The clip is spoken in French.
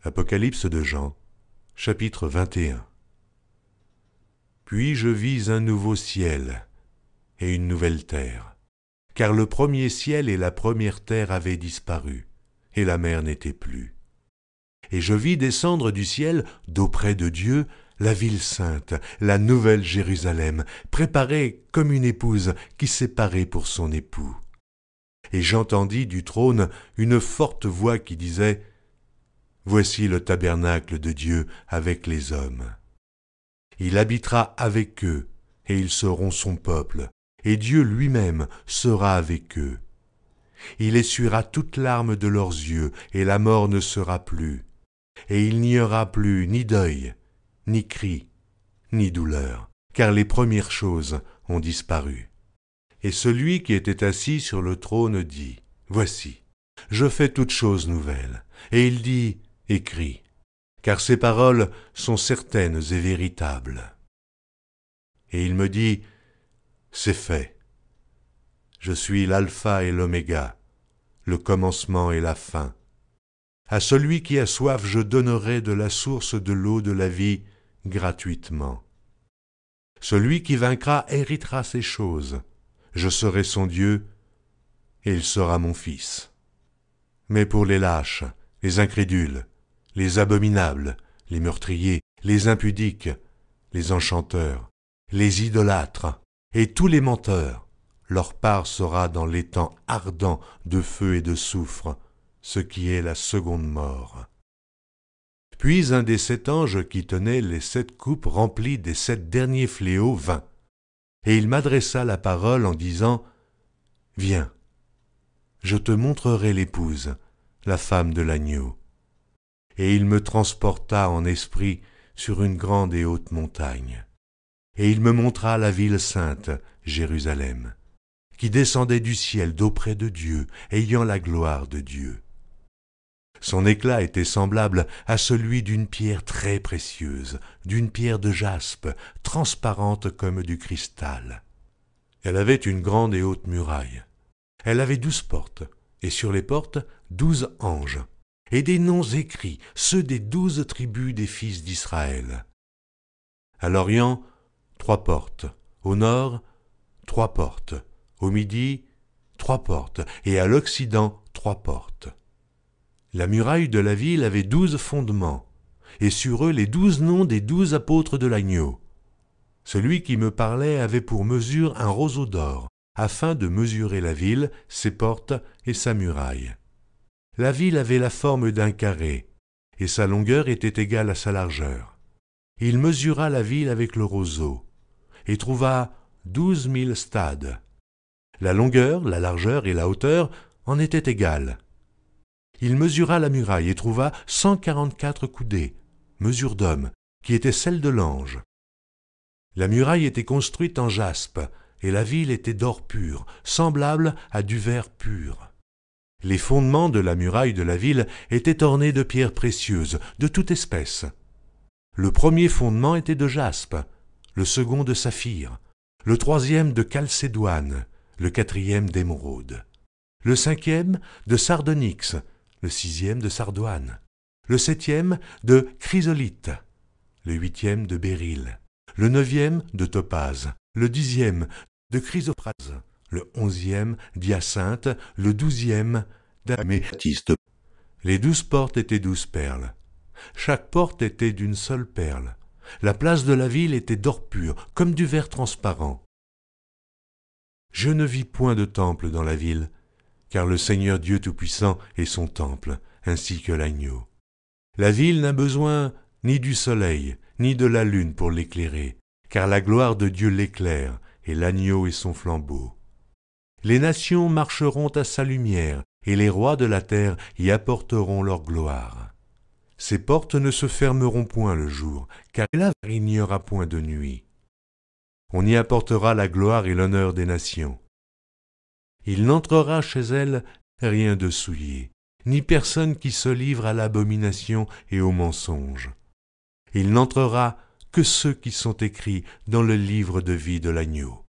Apocalypse de Jean, chapitre 21. Puis je vis un nouveau ciel et une nouvelle terre, car le premier ciel et la première terre avaient disparu, et la mer n'était plus. Et je vis descendre du ciel, d'auprès de Dieu, la ville sainte, la nouvelle Jérusalem, préparée comme une épouse qui s'est parée pour son époux. Et j'entendis du trône une forte voix qui disait : Voici le tabernacle de Dieu avec les hommes. Il habitera avec eux, et ils seront son peuple, et Dieu lui-même sera avec eux. Il essuiera toute larme de leurs yeux, et la mort ne sera plus. Et il n'y aura plus ni deuil, ni cri, ni douleur, car les premières choses ont disparu. Et celui qui était assis sur le trône dit : Voici, je fais toutes choses nouvelles. Et il dit : Écris, car ces paroles sont certaines et véritables. Et il me dit : C'est fait. Je suis l'alpha et l'oméga, le commencement et la fin. À celui qui a soif, je donnerai de la source de l'eau de la vie gratuitement. Celui qui vaincra héritera ces choses. Je serai son Dieu, et il sera mon fils. Mais pour les lâches, les incrédules, les abominables, les meurtriers, les impudiques, les enchanteurs, les idolâtres et tous les menteurs, leur part sera dans l'étang ardent de feu et de soufre, ce qui est la seconde mort. Puis un des 7 anges qui tenaient les 7 coupes remplies des 7 derniers fléaux vint, et il m'adressa la parole en disant : Viens, je te montrerai l'épouse, la femme de l'agneau. Et il me transporta en esprit sur une grande et haute montagne. Et il me montra la ville sainte, Jérusalem, qui descendait du ciel d'auprès de Dieu, ayant la gloire de Dieu. Son éclat était semblable à celui d'une pierre très précieuse, d'une pierre de jaspe, transparente comme du cristal. Elle avait une grande et haute muraille. Elle avait 12 portes, et sur les portes 12 anges, et des noms écrits, ceux des 12 tribus des fils d'Israël. À l'Orient, 3 portes, au nord, 3 portes, au midi, 3 portes, et à l'Occident, 3 portes. La muraille de la ville avait 12 fondements, et sur eux les 12 noms des 12 apôtres de l'agneau. Celui qui me parlait avait pour mesure un roseau d'or, afin de mesurer la ville, ses portes et sa muraille. La ville avait la forme d'un carré, et sa longueur était égale à sa largeur. Il mesura la ville avec le roseau, et trouva 12 000 stades. La longueur, la largeur et la hauteur en étaient égales. Il mesura la muraille et trouva 144 coudées, mesure d'homme, qui était celle de l'ange. La muraille était construite en jaspe, et la ville était d'or pur, semblable à du verre pur. Les fondements de la muraille de la ville étaient ornés de pierres précieuses, de toute espèce. Le premier fondement était de jaspe, le second de saphir, le troisième de chalcédoine, le quatrième d'émeraude, le cinquième de sardonyx, le 6e de sardoine, le 7e de chrysolite, le 8e de béryl, le 9e de topaze, le 10e de chrysoprase, le 11e d'hyacinthe, le 12e d'améthyste. Les 12 portes étaient 12 perles. Chaque porte était d'une seule perle. La place de la ville était d'or pur, comme du verre transparent. Je ne vis point de temple dans la ville, car le Seigneur Dieu Tout-Puissant est son temple, ainsi que l'agneau. La ville n'a besoin ni du soleil, ni de la lune pour l'éclairer, car la gloire de Dieu l'éclaire, et l'agneau est son flambeau. Les nations marcheront à sa lumière, et les rois de la terre y apporteront leur gloire. Ses portes ne se fermeront point le jour, car là il n'y aura point de nuit. On y apportera la gloire et l'honneur des nations. Il n'entrera chez elles rien de souillé, ni personne qui se livre à l'abomination et au mensonge. Il n'entrera que ceux qui sont écrits dans le livre de vie de l'agneau.